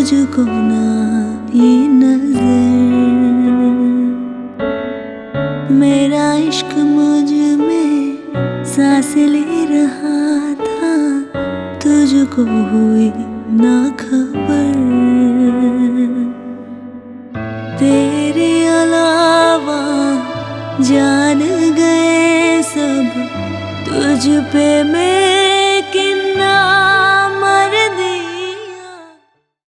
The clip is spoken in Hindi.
तुझको ना ही नजर। मेरा इश्क मुझ में सांस ले रहा था, तुझको हुई ना खबर। तेरे अलावा जान गए सब, तुझ पे मैं किन्ना